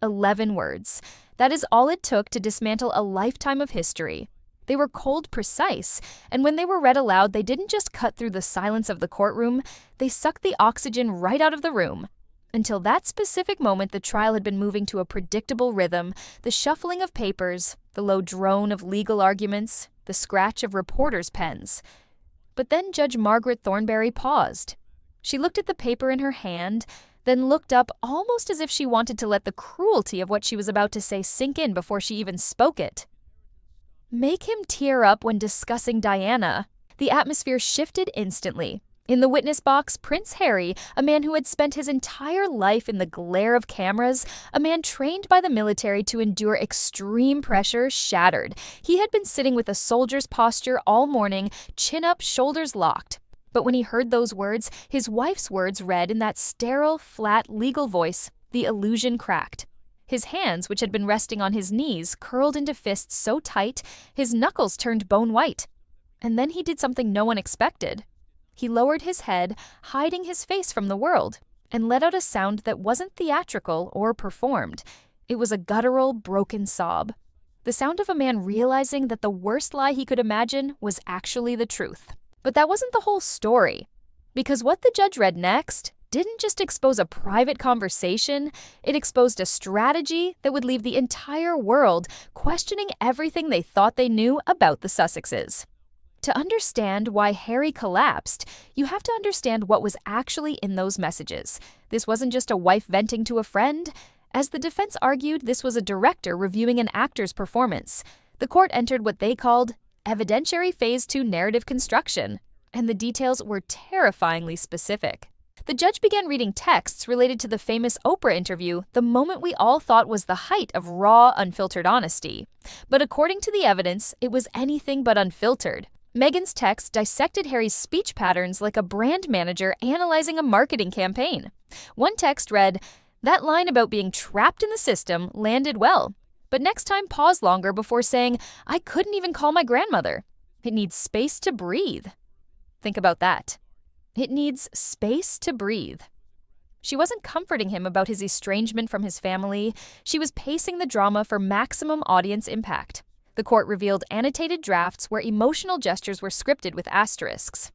11 words. That is all it took to dismantle a lifetime of history. They were cold precise, and when they were read aloud, they didn't just cut through the silence of the courtroom, they sucked the oxygen right out of the room. Until that specific moment, the trial had been moving to a predictable rhythm, the shuffling of papers, the low drone of legal arguments, the scratch of reporters' pens. But then Judge Margaret Thornberry paused. She looked at the paper in her hand, then looked up almost as if she wanted to let the cruelty of what she was about to say sink in before she even spoke it. Make him tear up when discussing Diana. The atmosphere shifted instantly. In the witness box, Prince Harry, a man who had spent his entire life in the glare of cameras, a man trained by the military to endure extreme pressure, shattered. He had been sitting with a soldier's posture all morning, chin up, shoulders locked. But when he heard those words, his wife's words read in that sterile, flat, legal voice, the illusion cracked. His hands, which had been resting on his knees, curled into fists so tight, his knuckles turned bone white. And then he did something no one expected. He lowered his head, hiding his face from the world, and let out a sound that wasn't theatrical or performed. It was a guttural, broken sob. The sound of a man realizing that the worst lie he could imagine was actually the truth. But that wasn't the whole story, because what the judge read next didn't just expose a private conversation, it exposed a strategy that would leave the entire world questioning everything they thought they knew about the Sussexes. To understand why Harry collapsed, you have to understand what was actually in those messages. This wasn't just a wife venting to a friend. As the defense argued, this was a director reviewing an actor's performance. The court entered what they called evidentiary phase 2 narrative construction, and the details were terrifyingly specific. The judge began reading texts related to the famous Oprah interview, the moment we all thought was the height of raw, unfiltered honesty. But according to the evidence, it was anything but unfiltered. Meghan's text dissected Harry's speech patterns like a brand manager analyzing a marketing campaign. One text read, "That line about being trapped in the system landed well. But next time pause longer before saying, 'I couldn't even call my grandmother.' It needs space to breathe." Think about that. It needs space to breathe. She wasn't comforting him about his estrangement from his family. She was pacing the drama for maximum audience impact. The court revealed annotated drafts where emotional gestures were scripted with asterisks.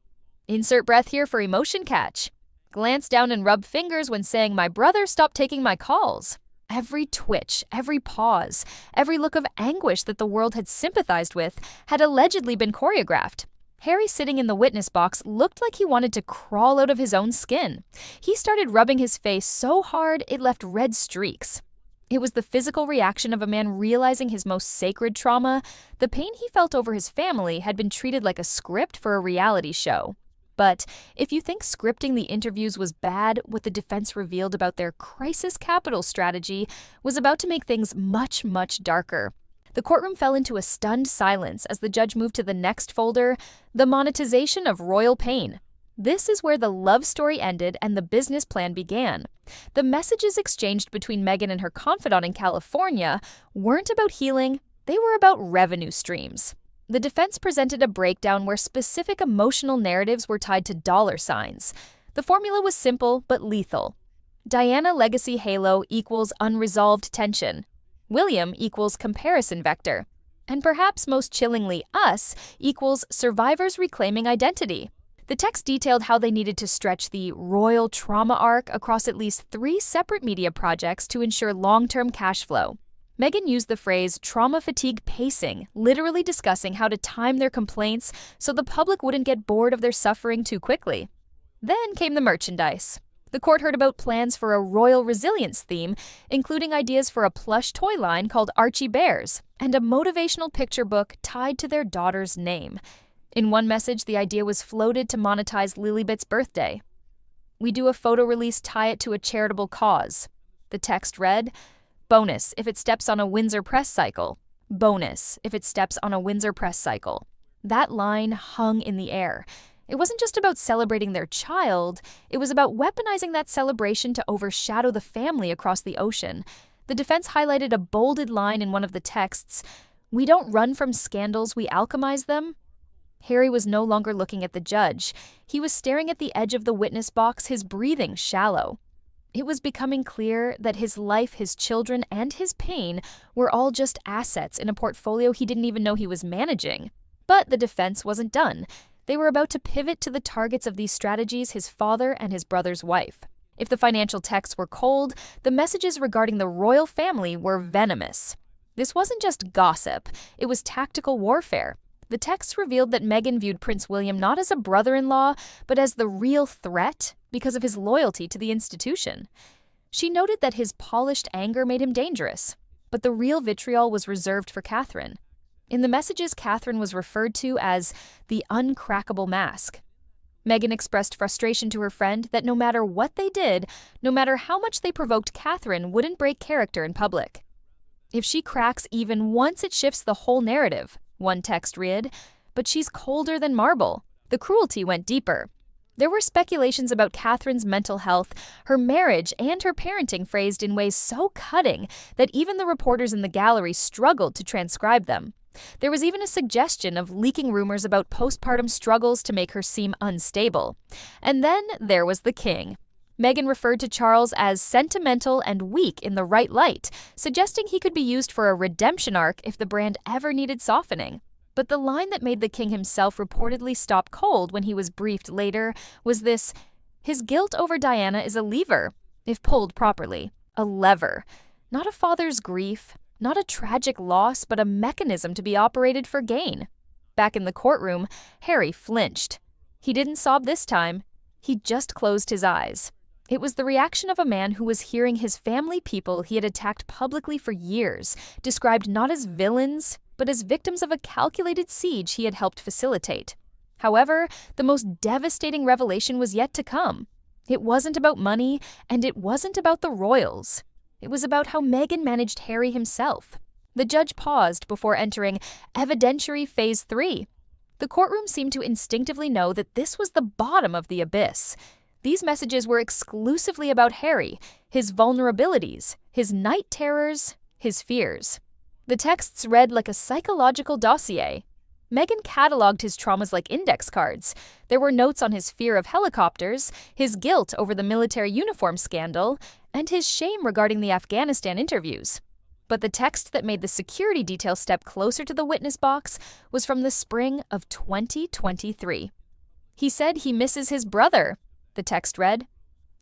Insert breath here for emotion catch. Glance down and rub fingers when saying, "My brother stopped taking my calls." Every twitch, every pause, every look of anguish that the world had sympathized with had allegedly been choreographed. Harry, sitting in the witness box, looked like he wanted to crawl out of his own skin. He started rubbing his face so hard it left red streaks. It was the physical reaction of a man realizing his most sacred trauma. The pain he felt over his family had been treated like a script for a reality show. But if you think scripting the interviews was bad, what the defense revealed about their crisis capital strategy was about to make things much, much darker. The courtroom fell into a stunned silence as the judge moved to the next folder, the monetization of royal pain. This is where the love story ended and the business plan began. The messages exchanged between Meghan and her confidant in California weren't about healing, they were about revenue streams. The defense presented a breakdown where specific emotional narratives were tied to dollar signs. The formula was simple but lethal. Diana legacy halo equals unresolved tension. William equals comparison vector. And perhaps most chillingly, us equals survivors reclaiming identity. The text detailed how they needed to stretch the royal trauma arc across at least 3 separate media projects to ensure long-term cash flow. Meghan used the phrase trauma fatigue pacing, literally discussing how to time their complaints so the public wouldn't get bored of their suffering too quickly. Then came the merchandise. The court heard about plans for a royal resilience theme, including ideas for a plush toy line called Archie Bears, and a motivational picture book tied to their daughter's name. In one message, the idea was floated to monetize Lilibet's birthday. "We do a photo release, tie it to a charitable cause." The text read, "Bonus if it steps on a Windsor press cycle. Bonus if it steps on a Windsor press cycle." That line hung in the air. It wasn't just about celebrating their child, it was about weaponizing that celebration to overshadow the family across the ocean. The defense highlighted a bolded line in one of the texts, "We don't run from scandals, we alchemize them." Harry was no longer looking at the judge. He was staring at the edge of the witness box, his breathing shallow. It was becoming clear that his life, his children, and his pain were all just assets in a portfolio he didn't even know he was managing. But the defense wasn't done. They were about to pivot to the targets of these strategies, his father and his brother's wife. If the financial texts were cold, the messages regarding the royal family were venomous. This wasn't just gossip, it was tactical warfare. The texts revealed that Meghan viewed Prince William not as a brother-in-law, but as the real threat because of his loyalty to the institution. She noted that his polished anger made him dangerous, but the real vitriol was reserved for Catherine. In the messages, Catherine was referred to as the Uncrackable Mask. Meghan expressed frustration to her friend that no matter what they did, no matter how much they provoked, Catherine wouldn't break character in public. If she cracks even once, it shifts the whole narrative, one text read, but she's colder than marble. The cruelty went deeper. There were speculations about Catherine's mental health, her marriage, and her parenting phrased in ways so cutting that even the reporters in the gallery struggled to transcribe them. There was even a suggestion of leaking rumors about postpartum struggles to make her seem unstable. And then there was the king. Meghan referred to Charles as sentimental and weak in the right light, suggesting he could be used for a redemption arc if the brand ever needed softening. But the line that made the king himself reportedly stop cold when he was briefed later was this: his guilt over Diana is a lever, if pulled properly. A lever. Not a father's grief, not a tragic loss, but a mechanism to be operated for gain. Back in the courtroom, Harry flinched. He didn't sob this time. He just closed his eyes. It was the reaction of a man who was hearing his family people he had attacked publicly for years, described not as villains, but as victims of a calculated siege he had helped facilitate. However, the most devastating revelation was yet to come. It wasn't about money, and it wasn't about the royals. It was about how Meghan managed Harry himself. The judge paused before entering evidentiary phase 3. The courtroom seemed to instinctively know that this was the bottom of the abyss. These messages were exclusively about Harry, his vulnerabilities, his night terrors, his fears. The texts read like a psychological dossier. Meghan cataloged his traumas like index cards. There were notes on his fear of helicopters, his guilt over the military uniform scandal, and his shame regarding the Afghanistan interviews. But the text that made the security detail step closer to the witness box was from the spring of 2023. He said he misses his brother, the text read.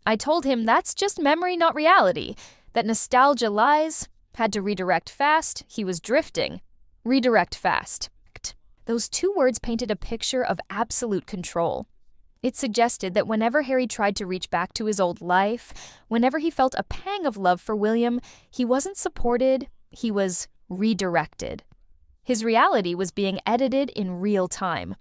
I told him that's just memory, not reality, that nostalgia lies. Had to redirect fast, he was drifting. Redirect fast. Those two words painted a picture of absolute control. It suggested that whenever Harry tried to reach back to his old life, whenever he felt a pang of love for William, he wasn't supported, he was redirected. His reality was being edited in real time.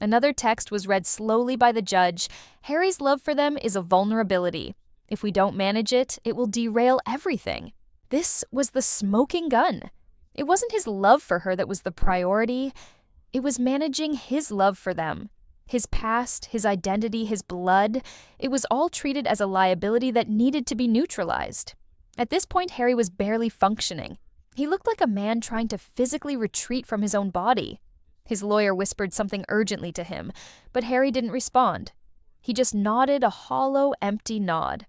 Another text was read slowly by the judge. Harry's love for them is a vulnerability. If we don't manage it, it will derail everything. This was the smoking gun. It wasn't his love for her that was the priority. It was managing his love for them. His past, his identity, his blood, it was all treated as a liability that needed to be neutralized. At this point, Harry was barely functioning. He looked like a man trying to physically retreat from his own body. His lawyer whispered something urgently to him, but Harry didn't respond. He just nodded a hollow, empty nod.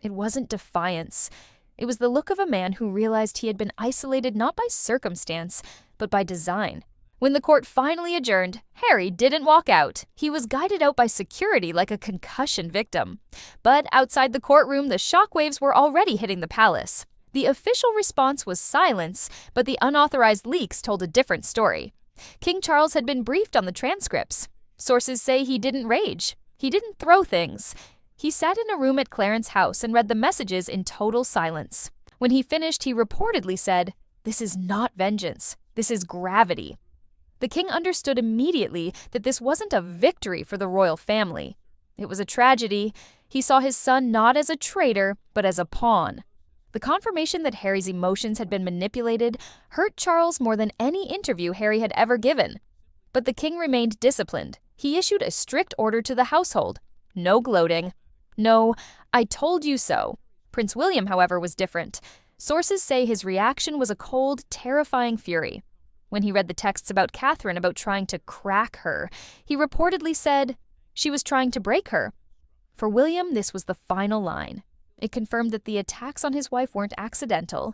It wasn't defiance. It was the look of a man who realized he had been isolated not by circumstance, but by design. When the court finally adjourned, Harry didn't walk out. He was guided out by security like a concussion victim. But outside the courtroom, the shockwaves were already hitting the palace. The official response was silence, but the unauthorized leaks told a different story. King Charles had been briefed on the transcripts. Sources say he didn't rage. He didn't throw things. He sat in a room at Clarence's house and read the messages in total silence. When he finished, he reportedly said, "This is not vengeance. This is gravity." The king understood immediately that this wasn't a victory for the royal family. It was a tragedy. He saw his son not as a traitor, but as a pawn. The confirmation that Harry's emotions had been manipulated hurt Charles more than any interview Harry had ever given. But the king remained disciplined. He issued a strict order to the household. No gloating. No, I told you so. Prince William, however, was different. Sources say his reaction was a cold, terrifying fury. When he read the texts about Catherine about trying to crack her, he reportedly said she was trying to break her. For William, this was the final line. It confirmed that the attacks on his wife weren't accidental,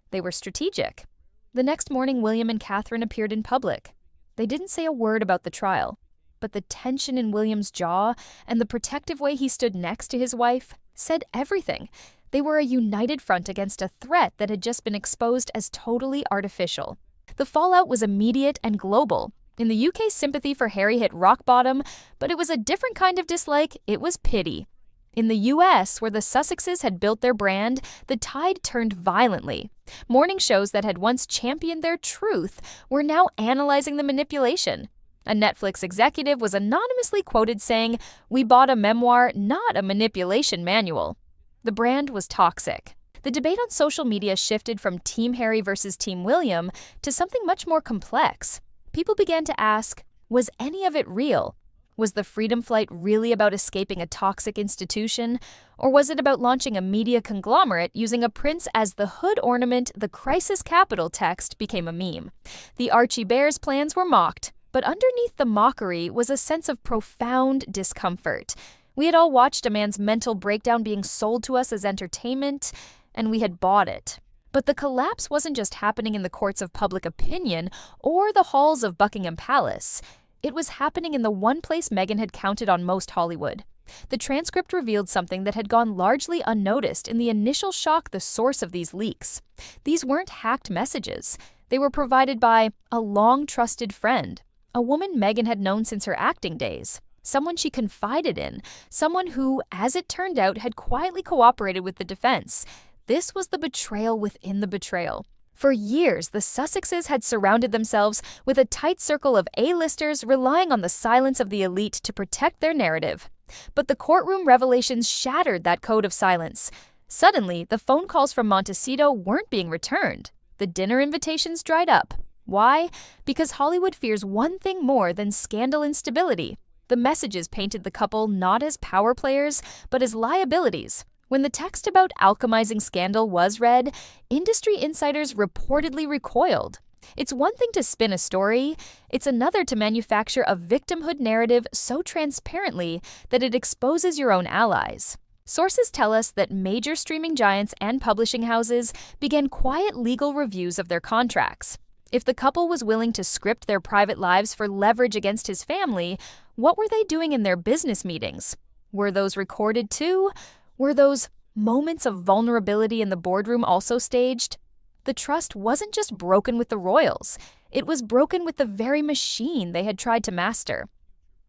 they were strategic. The next morning, William and Catherine appeared in public. They didn't say a word about the trial, but the tension in William's jaw and the protective way he stood next to his wife said everything. They were a united front against a threat that had just been exposed as totally artificial. The fallout was immediate and global. In the UK, sympathy for Harry hit rock bottom, but it was a different kind of dislike. It was pity. In the US, where the Sussexes had built their brand, the tide turned violently. Morning shows that had once championed their truth were now analyzing the manipulation. A Netflix executive was anonymously quoted saying, "We bought a memoir, not a manipulation manual." The brand was toxic. The debate on social media shifted from Team Harry versus Team William to something much more complex. People began to ask, was any of it real? Was the freedom flight really about escaping a toxic institution? Or was it about launching a media conglomerate using a prince as the hood ornament? The crisis capital text became a meme. The Archie Bears plans were mocked, but underneath the mockery was a sense of profound discomfort. We had all watched a man's mental breakdown being sold to us as entertainment, and we had bought it. But the collapse wasn't just happening in the courts of public opinion or the halls of Buckingham Palace. It was happening in the one place Meghan had counted on most Hollywood. The transcript revealed something that had gone largely unnoticed in the initial shock, the source of these leaks. These weren't hacked messages. They were provided by a long-trusted friend, a woman Meghan had known since her acting days. Someone she confided in, someone who, as it turned out, had quietly cooperated with the defense. This was the betrayal within the betrayal. For years, the Sussexes had surrounded themselves with a tight circle of A-listers relying on the silence of the elite to protect their narrative. But the courtroom revelations shattered that code of silence. Suddenly, the phone calls from Montecito weren't being returned. The dinner invitations dried up. Why? Because Hollywood fears one thing more than scandal instability. The messages painted the couple not as power players, but as liabilities. When the text about alchemizing scandal was read, industry insiders reportedly recoiled. It's one thing to spin a story, it's another to manufacture a victimhood narrative so transparently that it exposes your own allies. Sources tell us that major streaming giants and publishing houses began quiet legal reviews of their contracts. If the couple was willing to script their private lives for leverage against his family, what were they doing in their business meetings? Were those recorded too? Were those moments of vulnerability in the boardroom also staged? The trust wasn't just broken with the royals. It was broken with the very machine they had tried to master.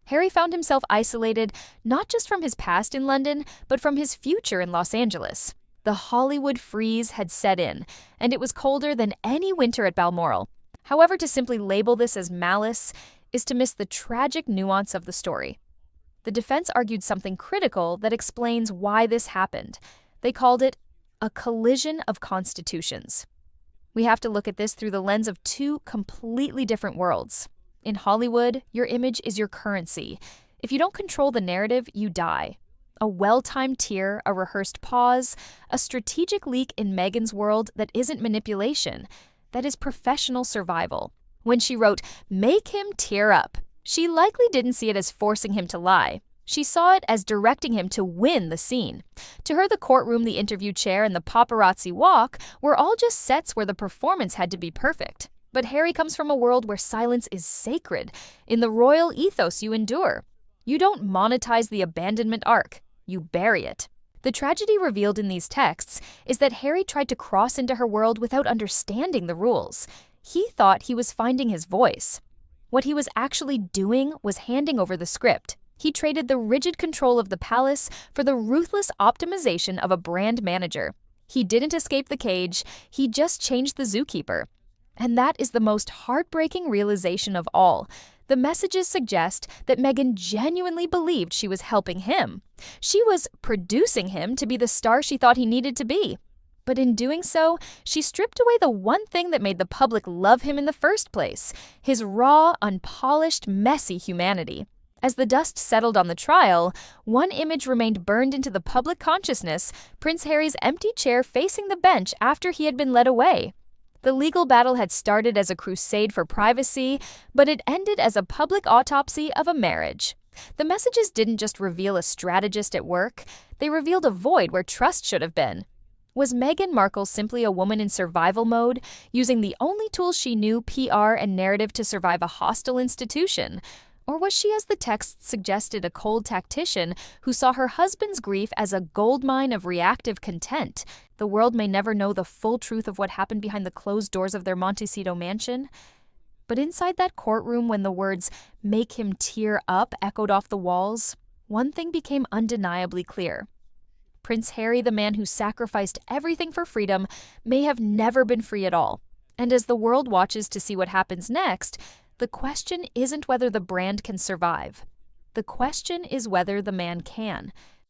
Harry found himself isolated not just from his past in London, but from his future in Los Angeles. The Hollywood freeze had set in, and it was colder than any winter at Balmoral. However, to simply label this as malice is to miss the tragic nuance of the story. The defense argued something critical that explains why this happened. They called it a collision of constitutions. We have to look at this through the lens of two completely different worlds. In Hollywood, your image is your currency. If you don't control the narrative, you die. A well-timed tear, a rehearsed pause, a strategic leak in Meghan's world that isn't manipulation, that is professional survival. When she wrote, "Make him tear up," she likely didn't see it as forcing him to lie. She saw it as directing him to win the scene. To her, the courtroom, the interview chair, and the paparazzi walk were all just sets where the performance had to be perfect. But Harry comes from a world where silence is sacred. In the royal ethos, you endure. You don't monetize the abandonment arc. You bury it. The tragedy revealed in these texts is that Harry tried to cross into her world without understanding the rules. He thought he was finding his voice. What he was actually doing was handing over the script. He traded the rigid control of the palace for the ruthless optimization of a brand manager. He didn't escape the cage, he just changed the zookeeper. And that is the most heartbreaking realization of all. The messages suggest that Meghan genuinely believed she was helping him. She was producing him to be the star she thought he needed to be. But in doing so, she stripped away the one thing that made the public love him in the first place, his raw, unpolished, messy humanity. As the dust settled on the trial, one image remained burned into the public consciousness: Prince Harry's empty chair facing the bench after he had been led away. The legal battle had started as a crusade for privacy, but it ended as a public autopsy of a marriage. The messages didn't just reveal a strategist at work, they revealed a void where trust should have been. Was Meghan Markle simply a woman in survival mode, using the only tools she knew, PR and narrative, to survive a hostile institution? Or was she, as the text suggested, a cold tactician who saw her husband's grief as a goldmine of reactive content? The world may never know the full truth of what happened behind the closed doors of their Montecito mansion. But inside that courtroom, when the words, "make him tear up," echoed off the walls, one thing became undeniably clear. Prince Harry, the man who sacrificed everything for freedom, may have never been free at all. And as the world watches to see what happens next, the question isn't whether the brand can survive. The question is whether the man can.